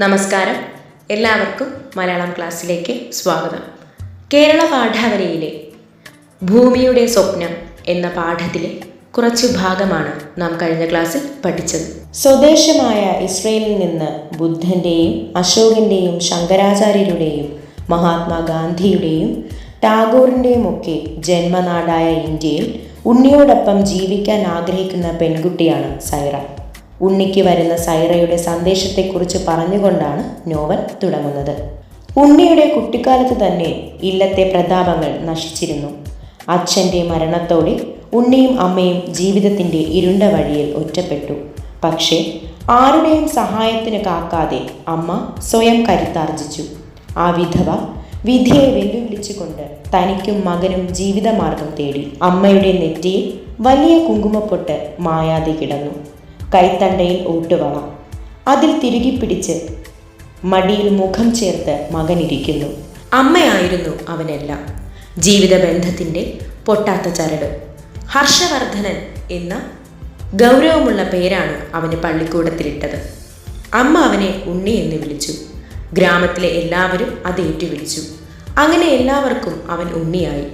നമസ്കാരം, എല്ലാവർക്കും മലയാളം ക്ലാസ്സിലേക്ക് സ്വാഗതം. കേരള പാഠാവലിയിലെ ഭൂമിയുടെ സ്വപ്നം എന്ന പാഠത്തിലെ കുറച്ച് ഭാഗമാണ് നാം കഴിഞ്ഞ ക്ലാസ്സിൽ പഠിച്ചത്. സ്വദേശമായ ഇസ്രയേലിൽ നിന്ന് ബുദ്ധൻ്റെയും അശോകൻ്റെയും ശങ്കരാചാര്യരുടെയും മഹാത്മാഗാന്ധിയുടെയും ടാഗോറിൻ്റെയും ഒക്കെ ജന്മനാടായ ഇന്ത്യയിൽ ഉണ്ണിയോടൊപ്പം ജീവിക്കാൻ ആഗ്രഹിക്കുന്ന പെൺകുട്ടിയാണ് സൈറ. ഉണ്ണിക്ക് വരുന്ന സൈറയുടെ സന്ദേശത്തെക്കുറിച്ച് പറഞ്ഞുകൊണ്ടാണ് നോവൽ തുടങ്ങുന്നത്. ഉണ്ണിയുടെ കുട്ടിക്കാലത്ത് തന്നെ ഇല്ലത്തെ പ്രതാപങ്ങൾ നശിച്ചിരുന്നു. അച്ഛൻ്റെ മരണത്തോടെ ഉണ്ണിയും അമ്മയും ജീവിതത്തിൻ്റെ ഇരുണ്ട വഴിയിൽ ഒറ്റപ്പെട്ടു. പക്ഷേ ആരുടെയും സഹായത്തിന് കാക്കാതെ അമ്മ സ്വയം കരുത്താർജിച്ചു. ആ വിധവ വിധിയെ വെല്ലുവിളിച്ചുകൊണ്ട് തനിക്കും മകനും ജീവിതമാർഗം തേടി. അമ്മയുടെ നെറ്റിയിൽ വലിയ കുങ്കുമപ്പൊട്ട് മായാതെ കിടന്നു. കൈത്തണ്ടയിൽ ഓട്ടുവള, അതിൽ തിരുകി പിടിച്ച് മടിയിൽ മുഖം ചേർത്ത് മകനിരിക്കുന്നു. അമ്മയായിരുന്നു അവനെല്ലാം. ജീവിത ബന്ധത്തിൻ്റെ പൊട്ടാത്ത ചരട്. ഹർഷവർദ്ധനൻ എന്ന ഗൗരവമുള്ള പേരാണ് അവന് പള്ളിക്കൂടത്തിലിട്ടത്. അമ്മ അവനെ ഉണ്ണി എന്ന് വിളിച്ചു. ഗ്രാമത്തിലെ എല്ലാവരും അത് ഏറ്റുവിളിച്ചു. അങ്ങനെ എല്ലാവർക്കും അവൻ ഉണ്ണിയായി.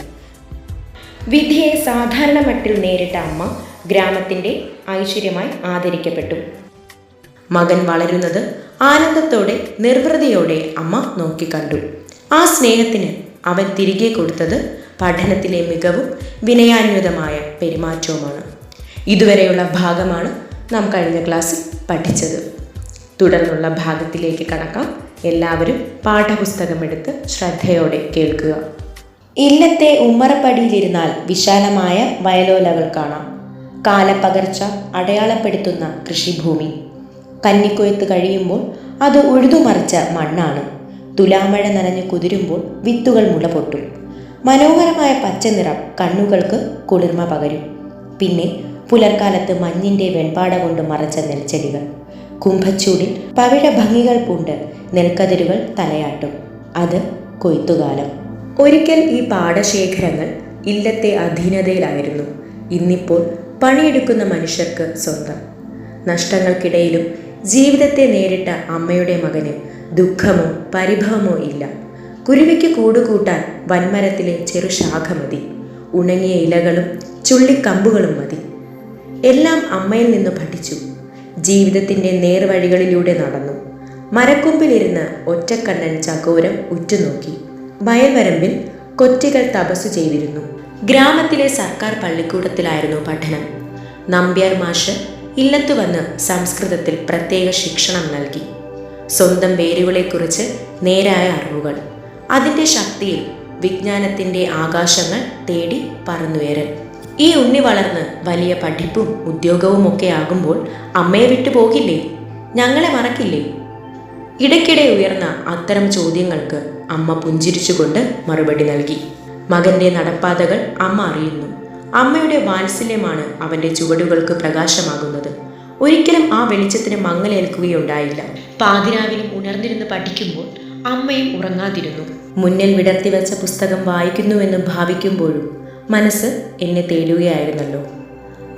വിധിയെ സാധാരണ മട്ടിൽ നേരിട്ട അമ്മ ഗ്രാമത്തിൻ്റെ ഐശ്വര്യമായി ആദരിക്കപ്പെട്ടു. മകൻ വളരുന്നത് ആനന്ദത്തോടെ നിർവൃതിയോടെ അമ്മ നോക്കിക്കണ്ടു. ആ സ്നേഹത്തിന് അവൻ തിരികെ കൊടുത്തത് പഠനത്തിലെ മികവും വിനയാന്വിതമായ പെരുമാറ്റവുമാണ്. ഇതുവരെയുള്ള ഭാഗമാണ് നാം കഴിഞ്ഞ ക്ലാസ്സിൽ പഠിച്ചത്. തുടർന്നുള്ള ഭാഗത്തിലേക്ക് കടക്കാം. എല്ലാവരും പാഠപുസ്തകമെടുത്ത് ശ്രദ്ധയോടെ കേൾക്കുക. ഇല്ലത്തെ ഉമ്മറപ്പടിയിലിരുന്നാൽ വിശാലമായ വയലോലകൾ കാണാം. കാലപ്പകർച്ച അടയാളപ്പെടുത്തുന്ന കൃഷിഭൂമി. കന്നിക്കൊയ്ത്ത് കഴിയുമ്പോൾ അത് ഉഴുതുമറിച്ച മണ്ണാണ്. തുലാമഴ നനഞ്ഞു കുതിരുമ്പോൾ വിത്തുകൾ മുളപൊട്ടും. മനോഹരമായ പച്ചനിറം കണ്ണുകൾക്ക് കുളിർമ പകരും. പിന്നെ പുലർക്കാലത്ത് മഞ്ഞിൻ്റെ വെൺപാട കൊണ്ട് മറച്ച നെൽച്ചെടികൾ. കുംഭച്ചൂടിൽ പവിഴ ഭംഗികൾ പൂണ്ട് നെൽക്കതിരുകൾ തലയാട്ടും. അത് കൊയ്ത്തുകാലം. ഒരിക്കൽ ഈ പാടശേഖരങ്ങൾ ഇല്ലത്തെ അധീനതയിലായിരുന്നു. ഇന്നിപ്പോൾ പണിയെടുക്കുന്ന മനുഷ്യർക്ക് സ്വന്തം. നഷ്ടങ്ങൾക്കിടയിലും ജീവിതത്തെ നേരിട്ട അമ്മയുടെ മകന് ദുഃഖമോ പരിഭവമോ ഇല്ല. കുരുവിക്ക് കൂടുകൂട്ടാൻ വൻമരത്തിലെ ചെറുശാഖ മതി. ഉണങ്ങിയ ഇലകളും ചുള്ളിക്കമ്പുകളും മതി. എല്ലാം അമ്മയിൽ നിന്ന് പഠിച്ചു. ജീവിതത്തിൻ്റെ നേർവഴികളിലൂടെ നടന്നു. മരക്കൊമ്പിലിരുന്ന് ഒറ്റക്കണ്ണൻ ചകോരം ഉറ്റുനോക്കി. വയൽവരമ്പിൽ കൊറ്റികൾ തപസ്സു ചെയ്തിരുന്നു. ഗ്രാമത്തിലെ സർക്കാർ പള്ളിക്കൂടത്തിലായിരുന്നു പഠനം. നമ്പ്യാർ മാഷ് ഇല്ലത്തു വന്ന് സംസ്കൃതത്തിൽ പ്രത്യേക ശിക്ഷണം നൽകി. സ്വന്തം വേരുകളെക്കുറിച്ച് നേരായ അറിവുകൾ. അതിൻ്റെ ശക്തിയിൽ വിജ്ഞാനത്തിൻ്റെ ആകാശങ്ങൾ തേടി പറന്നുയരൽ. ഈ ഉണ്ണി വളർന്ന് വലിയ പഠിപ്പും ഉദ്യോഗവും ഒക്കെ ആകുമ്പോൾ അമ്മയെ വിട്ടു പോകില്ലേ? ഞങ്ങളെ മറക്കില്ലേ? ഇടയ്ക്കിടെ ഉയർന്ന അത്തരം ചോദ്യങ്ങൾക്ക് അമ്മ പുഞ്ചിരിച്ചുകൊണ്ട് മറുപടി നൽകി. മകൻ്റെ നടപ്പാതകൾ അമ്മ അറിയുന്നു. അമ്മയുടെ വാത്സല്യമാണ് അവൻ്റെ ചുവടുകൾക്ക് പ്രകാശമാകുന്നത്. ഒരിക്കലും ആ വെളിച്ചത്തിന് മങ്ങലേൽക്കുകയുണ്ടായില്ല. പാതിരാവിലും ഉണർന്നിരുന്ന് പഠിക്കുമ്പോൾ അമ്മയും ഉറങ്ങാതിരുന്നു. മുന്നിൽ വിടർത്തി വെച്ച പുസ്തകം വായിക്കുന്നുവെന്ന് ഭാവിക്കുമ്പോഴും മനസ്സ് എന്നെ തേടുകയായിരുന്നല്ലോ.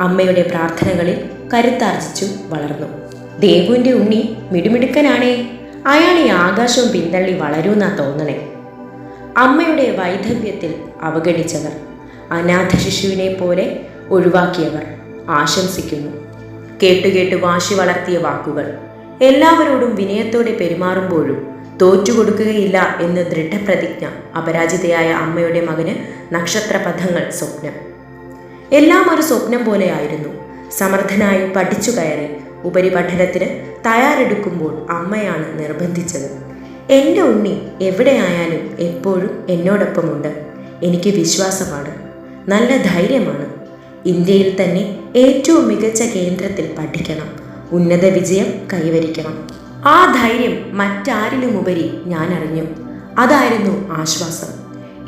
അമ്മയുടെ പ്രാർത്ഥനകളിൽ കരുത്താർജിച്ചു വളർന്നു. ദേവുവിൻ്റെ ഉണ്ണി മിടുമിടുക്കനാണേ. അയാൾ ഈ ആകാശവും പിന്തള്ളി വളരൂന്നാ തോന്നണേ. അമ്മയുടെ വൈധവ്യത്തിൽ അവഗണിച്ചവർ, അനാഥ ശിശുവിനെ പോലെ ഒഴിവാക്കിയവർ ആശംസിക്കുന്നു. കേട്ടുകേട്ട് വാശി വളർത്തിയ വാക്കുകൾ. എല്ലാവരോടും വിനയത്തോടെ പെരുമാറുമ്പോഴും തോറ്റുകൊടുക്കുകയില്ല എന്ന് ദൃഢപ്രതിജ്ഞ. അപരാജിതയായ അമ്മയുടെ മകന് നക്ഷത്രപഥങ്ങൾ സ്വപ്നം. എല്ലാം ഒരു സ്വപ്നം പോലെയായിരുന്നു. സമർത്ഥനായി പഠിച്ചു കയറി ഉപരിപഠനത്തിന് തയ്യാറെടുക്കുമ്പോൾ അമ്മയാണ് നിർബന്ധിച്ചത്. എൻ്റെ ഉണ്ണി എവിടെയായാലും എപ്പോഴും എന്നോടൊപ്പമുണ്ട്. എനിക്ക് വിശ്വാസമാണ്, നല്ല ധൈര്യമാണ്. ഇന്ത്യയിൽ തന്നെ ഏറ്റവും മികച്ച കേന്ദ്രത്തിൽ പഠിക്കണം, ഉന്നത വിജയം കൈവരിക്കണം. ആ ധൈര്യം മറ്റാരിലുമുപരി ഞാൻ അറിഞ്ഞു. അതായിരുന്നു ആശ്വാസം.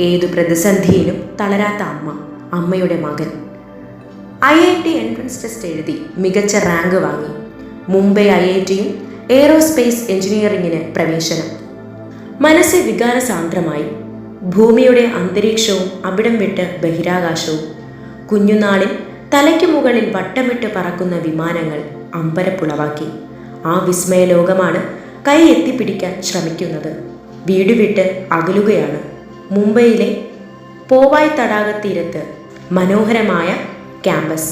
ഏതു പ്രതിസന്ധിയിലും തളരാത്ത അമ്മ, അമ്മയുടെ മകൻ. IIT എൻട്രൻസ് ടെസ്റ്റ് എഴുതി മികച്ച റാങ്ക് വാങ്ങി. മുംബൈ IITയും എയ്റോസ്പേസ് എഞ്ചിനീയറിംഗിന് പ്രവേശനം. മനസ്സ് വികാരസാന്ദ്രമായി. ഭൂമിയുടെ അന്തരീക്ഷവും അവിടം വിട്ട് ബഹിരാകാശവും. കുഞ്ഞുനാളിൽ തലയ്ക്ക് മുകളിൽ വട്ടമിട്ട് പറക്കുന്ന വിമാനങ്ങൾ അമ്പരപ്പുളവാക്കി. ആ വിസ്മയ ലോകമാണ് കൈ എത്തിപ്പിടിക്കാൻ ശ്രമിക്കുന്നത്. വീട് വിട്ട് അകലുകയാണ്. മുംബൈയിലെ പോവായ് തടാകത്തീരത്ത് മനോഹരമായ ക്യാമ്പസ്.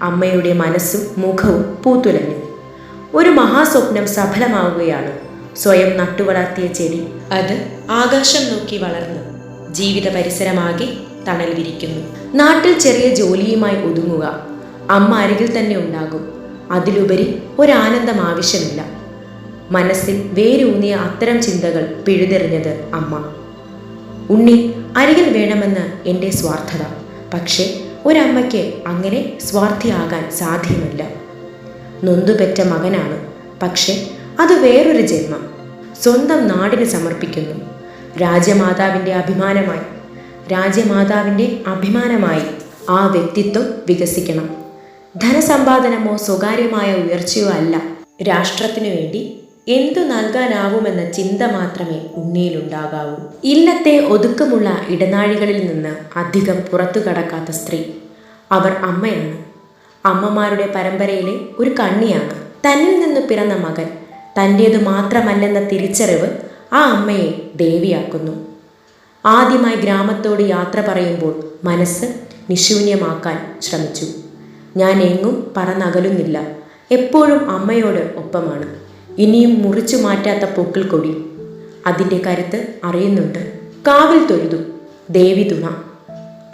അമ്മയുടെ മനസ്സും മുഖവും പൂത്തുലഞ്ഞു. ഒരു മഹാസ്വപ്നം സഫലമാവുകയാണ്. സ്വയം നട്ടുവളർത്തിയ ചെടി അത് ആകാശം നോക്കി വളർന്ന് ജീവിത പരിസരമാകെ തണൽ വിരിക്കുന്നു. നാട്ടിൽ ചെറിയ ജോലിയുമായി ഒതുങ്ങുക. അമ്മ അരികിൽ തന്നെ ഉണ്ടാകും. അതിലുപരി ഒരാനന്ദം ആവശ്യമില്ല. മനസ്സിൽ വേരൂന്നിയ അത്തരം ചിന്തകൾ പിഴുതെറിഞ്ഞത് അമ്മ. ഉണ്ണി അരികിൽ വേണമെന്ന് എൻ്റെ സ്വാർത്ഥത. പക്ഷേ ഒരമ്മയ്ക്ക് അങ്ങനെ സ്വാർത്ഥിയാകാൻ സാധ്യമല്ല. നൊന്തുപെറ്റ മകനാണ്. പക്ഷേ അത് വേറൊരു ജന്മം. സ്വന്തം നാടിന് സമർപ്പിക്കുന്നു. രാജ്യമാതാവിൻ്റെ അഭിമാനമായി ആ വ്യക്തിത്വം വികസിക്കണം. ധനസമ്പാദനമോ സ്വകാര്യമായ ഉയർച്ചയോ അല്ല. രാഷ്ട്രത്തിനു വേണ്ടി എന്തു നൽകാനാവുമെന്ന ചിന്ത മാത്രമേ ഉണ്ണിയിലുണ്ടാകാവൂ. ഇല്ലത്തെ ഒതുക്കമുള്ള ഇടനാഴികളിൽ നിന്ന് അധികം പുറത്തു കടക്കാത്ത സ്ത്രീ. അവർ അമ്മയാണ്. അമ്മമാരുടെ പരമ്പരയിലെ ഒരു കണ്ണിയാണ്. തന്നിൽ നിന്ന് പിറന്ന മകൻ തൻ്റേതു മാത്രമല്ലെന്ന തിരിച്ചറിവ് ആ അമ്മയെ ദേവിയാക്കുന്നു. ആദ്യമായി ഗ്രാമത്തോട് യാത്ര പറയുമ്പോൾ മനസ്സ് നിശൂന്യമാക്കാൻ ശ്രമിച്ചു. ഞാൻ എങ്ങും പറന്നകലുന്നില്ല. എപ്പോഴും അമ്മയോട് ഒപ്പമാണ്. ഇനിയും മുറിച്ചു മാറ്റാത്ത പൊക്കിൾ കൊടി. അതിൻ്റെ കരുത്ത് അറിയുന്നുണ്ട്. കാവിൽ തൊഴുതു, ദേവി തുണ.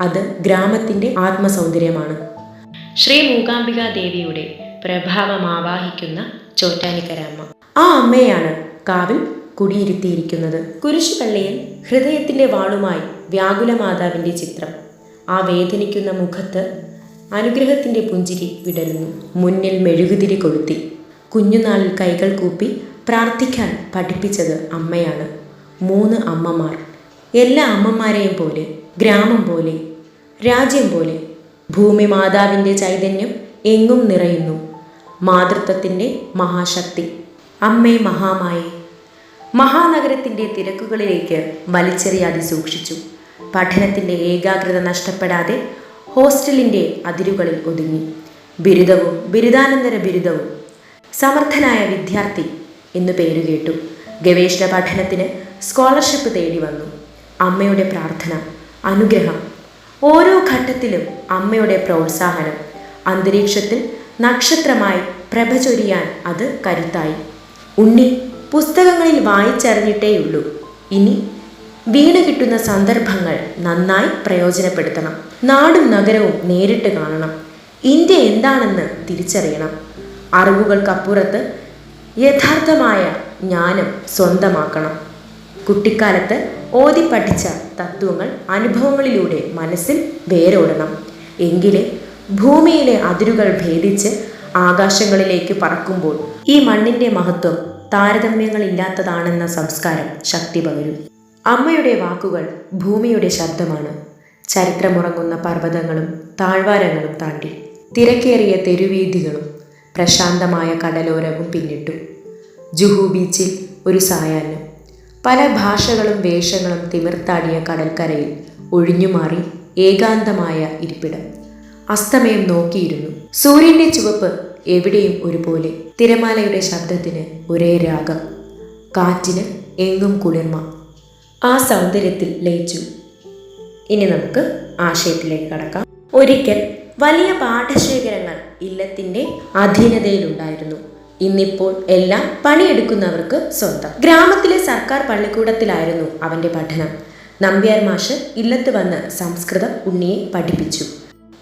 അത് ഗ്രാമത്തിൻ്റെ ആത്മസൗന്ദര്യമാണ്. ശ്രീ മൂകാംബിക ദേവിയുടെ പ്രഭാവം ആവാഹിക്കുന്ന ചോറ്റാനിക്കരമ്മ. ആ അമ്മയാണ് കാവിൽ കുടിയിരുത്തിയിരിക്കുന്നത്. കുരിശുപള്ളിയിൽ ഹൃദയത്തിൻ്റെ വാളുമായി വ്യാകുല മാതാവിൻ്റെ ചിത്രം. ആ വേദനിക്കുന്ന മുഖത്ത് അനുഗ്രഹത്തിൻ്റെ പുഞ്ചിരി വിടരുന്നു. മുന്നിൽ മെഴുകുതിരി കൊളുത്തി കുഞ്ഞുനാളിൽ കൈകൾ കൂപ്പി പ്രാർത്ഥിക്കാൻ പഠിപ്പിച്ചത് അമ്മയാണ്. 3 അമ്മമാർ. എല്ലാ അമ്മമാരെയും പോലെ, ഗ്രാമം പോലെ, രാജ്യം പോലെ ഭൂമി മാതാവിൻ്റെ ചൈതന്യം എങ്ങും നിറയുന്നു. മാതൃത്വത്തിൻ്റെ മഹാശക്തി. അമ്മേ മഹാമായി. മഹാനഗരത്തിൻ്റെ തിരക്കുകളിലേക്ക് വലിച്ചെറിയാതെ സൂക്ഷിച്ചു. പഠനത്തിൻ്റെ ഏകാഗ്രത നഷ്ടപ്പെടാതെ ഹോസ്റ്റലിൻ്റെ അതിരുകളിൽ ഒതുങ്ങി. ബിരുദവും ബിരുദാനന്തര ബിരുദവും. സമർത്ഥനായ വിദ്യാർത്ഥി എന്നു പേരുകേട്ടു. ഗവേഷണ പഠനത്തിന് സ്കോളർഷിപ്പ് തേടി വന്നു. അമ്മയുടെ പ്രാർത്ഥന, അനുഗ്രഹം. ഓരോ ഘട്ടത്തിലും അമ്മയുടെ പ്രോത്സാഹനം. അന്തരീക്ഷത്തിൽ നക്ഷത്രമായി പ്രഭ ചൊരിയാൻ അത് കരുത്തായി. ഉണ്ണി പുസ്തകങ്ങളിൽ വായിച്ചറിഞ്ഞിട്ടേയുള്ളൂ. ഇനി വീണ് കിട്ടുന്ന സന്ദർഭങ്ങൾ നന്നായി പ്രയോജനപ്പെടുത്തണം. നാടും നഗരവും നേരിട്ട് കാണണം. ഇന്ത്യ എന്താണെന്ന് തിരിച്ചറിയണം. അറിവുകൾക്കപ്പുറത്ത് യഥാർത്ഥമായ ജ്ഞാനം സ്വന്തമാക്കണം. കുട്ടിക്കാലത്ത് ഓതി പഠിച്ച തത്വങ്ങൾ അനുഭവങ്ങളിലൂടെ മനസ്സിൽ വേരോടണം. എങ്കിലേ ഭൂമിയിലെ അതിരുകൾ ഭേദിച്ച് ആകാശങ്ങളിലേക്ക് പറക്കുമ്പോൾ ഈ മണ്ണിൻ്റെ മഹത്വം താരതമ്യങ്ങളില്ലാത്തതാണെന്ന സംസ്കാരം ശക്തി പകരും. അമ്മയുടെ വാക്കുകൾ ഭൂമിയുടെ ശബ്ദമാണ്. ചരിത്രമുറങ്ങുന്ന പർവ്വതങ്ങളും താഴ്വാരങ്ങളും താണ്ടി തിരക്കേറിയ തെരുവീഥികളും പ്രശാന്തമായ കടലോരവും പിന്നിട്ടു. ജുഹു ബീച്ചിൽ ഒരു സായാഹ്നം. പല ഭാഷകളും വേഷങ്ങളും തിമിർത്താടിയ കടൽക്കരയിൽ ഒഴിഞ്ഞുമാറി ഏകാന്തമായ ഇരിപ്പിടം. അസ്തമയം നോക്കിയിരുന്നു. സൂര്യൻ്റെ ചുവപ്പ് എവിടെയും ഒരുപോലെ. തിരമാലയുടെ ശബ്ദത്തിന് ഒരേ രാഗം. കാറ്റിന് എങ്ങും കുളിർമ. ആ സൗന്ദര്യത്തിൽ ലയിച്ചു. ഇനി നമുക്ക് ആശയത്തിലേക്ക് കടക്കാം. ഒരിക്കൽ വലിയ പാഠശേഖരങ്ങൾ ഇല്ലത്തിൻ്റെ അധീനതയിലുണ്ടായിരുന്നു. ഇന്നിപ്പോൾ എല്ലാം പണിയെടുക്കുന്നവർക്ക് സ്വന്തം. ഗ്രാമത്തിലെ സർക്കാർ പള്ളിക്കൂടത്തിലായിരുന്നു അവൻ്റെ പഠനം. നമ്പ്യാർ മാഷ് ഇല്ലത്ത് വന്ന് സംസ്കൃതം ഉണ്ണിയെ പഠിപ്പിച്ചു.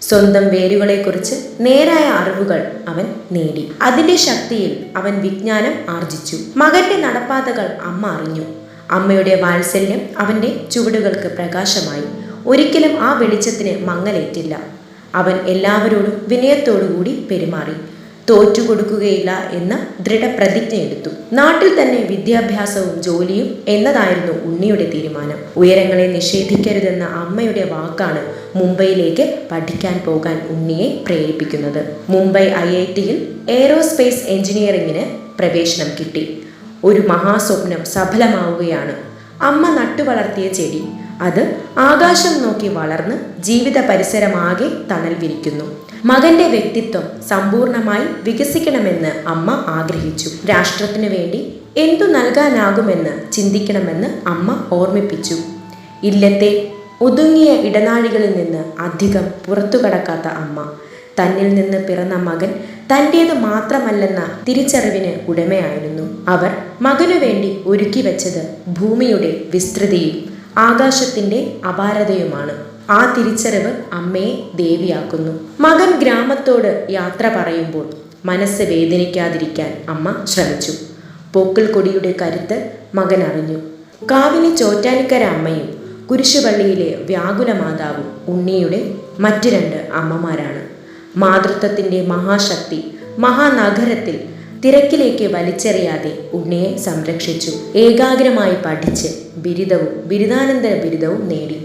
സ്വന്തം വേരുകളെക്കുറിച്ച് നേരായ അറിവുകൾ അവൻ നേടി. അതിൻ്റെ ശക്തിയിൽ അവൻ വിജ്ഞാനം ആർജിച്ചു. മകന്റെ നടപ്പാതകൾ അമ്മ അറിഞ്ഞു. അമ്മയുടെ വാത്സല്യം അവൻ്റെ ചുവടുകൾക്ക് പ്രകാശമായി. ഒരിക്കലും ആ വെളിച്ചത്തിന് മങ്ങലേറ്റില്ല. അവൻ എല്ലാവരോടും വിനയത്തോടുകൂടി പെരുമാറി. തോറ്റുകൊടുക്കുകയില്ല എന്ന ദൃഢപ്രതിജ്ഞ എടുത്തു. നാട്ടിൽ തന്നെ വിദ്യാഭ്യാസവും ജോലിയും എന്നതായിരുന്നു ഉണ്ണിയുടെ തീരുമാനം. ഉയരങ്ങളെ നിഷേധിക്കരുതെന്ന അമ്മയുടെ വാക്കാണ് മുംബൈയിലേക്ക് പഠിക്കാൻ പോകാൻ ഉണ്ണിയെ പ്രേരിപ്പിക്കുന്നത്. മുംബൈ IITയിൽ എയ്റോസ്പേസ് എഞ്ചിനീയറിംഗിന് പ്രവേശനം കിട്ടി. ഒരു മഹാസ്വപ്നം സഫലമാവുകയാണ്. അമ്മ നട്ടുവളർത്തിയ ചെടി അത് ആകാശം നോക്കി വളർന്ന് ജീവിത പരിസരമാകെ തണൽ വിരിക്കുന്നു. മകന്റെ വ്യക്തിത്വം സമ്പൂർണമായി വികസിക്കണമെന്ന് അമ്മ ആഗ്രഹിച്ചു. രാഷ്ട്രത്തിനു വേണ്ടി എന്തു നൽകാനാകുമെന്ന് ചിന്തിക്കണമെന്ന് അമ്മ ഓർമ്മിപ്പിച്ചു. ഇല്ലത്തെ ഒതുങ്ങിയ ഇടനാഴികളിൽ നിന്ന് അധികം പുറത്തു കടക്കാത്ത അമ്മ തന്നിൽ നിന്ന് പിറന്ന മകൻ തൻ്റേത് മാത്രമല്ലെന്ന തിരിച്ചറിവിന് ഉടമയായിരുന്നു. അവർ മകനു വേണ്ടി ഒരുക്കി വെച്ചത് ഭൂമിയുടെ വിസ്തൃതിയും ആകാശത്തിൻ്റെ അപാരതയുമാണ്. ആ തിരിച്ചറിവ് അമ്മയെ ദേവിയാക്കുന്നു. മകൻ ഗ്രാമത്തോട് യാത്ര പറയുമ്പോൾ മനസ്സ് വേദനിക്കാതിരിക്കാൻ അമ്മ ശ്രമിച്ചു. പോക്കൽ കൊടിയുടെ കരുത്ത് മകൻ അറിഞ്ഞു. കാവിലെ ചോറ്റാനിക്കര അമ്മയും കുരിശുപള്ളിയിലെ വ്യാകുല മാതാവും ഉണ്ണിയുടെ മറ്റു 2 അമ്മമാരാണ്. മാതൃത്വത്തിൻ്റെ മഹാശക്തി മഹാനഗരത്തിൽ തിരക്കിലേക്ക് വലിച്ചെറിയാതെ ഉണ്ണിയെ സംരക്ഷിച്ചു. ഏകാഗ്രമായി പഠിച്ച് ബിരുദവും ബിരുദാനന്തര ബിരുദവും നേടി.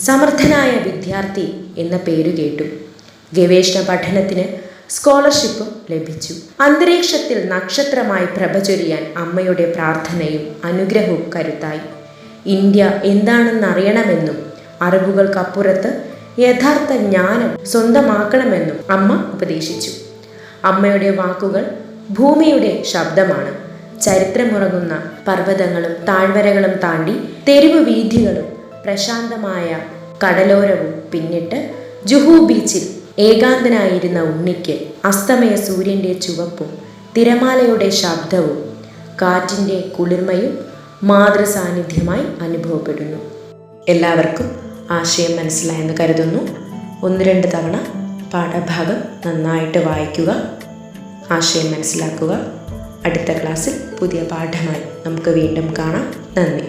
സമർത്ഥനായ വിദ്യാർത്ഥി എന്ന പേരു കേട്ടു. ഗവേഷണ പഠനത്തിന് സ്കോളർഷിപ്പും ലഭിച്ചു. അന്തരീക്ഷത്തിൽ നക്ഷത്രമായി പ്രഭ ചൊരിയാൻ അമ്മയുടെ പ്രാർത്ഥനയും അനുഗ്രഹവും കരുത്തായി. ഇന്ത്യ എന്താണെന്നറിയണമെന്നും അറിവുകൾക്കപ്പുറത്ത് യഥാർത്ഥ ജ്ഞാനം സ്വന്തമാക്കണമെന്നും അമ്മ ഉപദേശിച്ചു. അമ്മയുടെ വാക്കുകൾ ഭൂമിയുടെ ശബ്ദമാണ്. ചരിത്രമുറങ്ങുന്ന പർവ്വതങ്ങളും താഴ്വരകളും താണ്ടി തെരുവ് വീഥികളും പ്രശാന്തമായ കടലോരവും പിന്നിട്ട് ജുഹു ബീച്ചിൽ ഏകാന്തനായിരുന്ന ഉണ്ണിക്ക് അസ്തമയ സൂര്യൻ്റെ ചുവപ്പും തിരമാലയുടെ ശബ്ദവും കാറ്റിൻ്റെ കുളിർമയും മാതൃസാന്നിധ്യമായി അനുഭവപ്പെടുന്നു. എല്ലാവർക്കും ആശയം മനസ്സിലായെന്ന് കരുതുന്നു. 1-2 തവണ പാഠഭാഗം നന്നായിട്ട് വായിക്കുക, ആശയം മനസ്സിലാക്കുക. അടുത്ത ക്ലാസ്സിൽ പുതിയ പാഠമായി നമുക്ക് വീണ്ടും കാണാം. നന്ദി.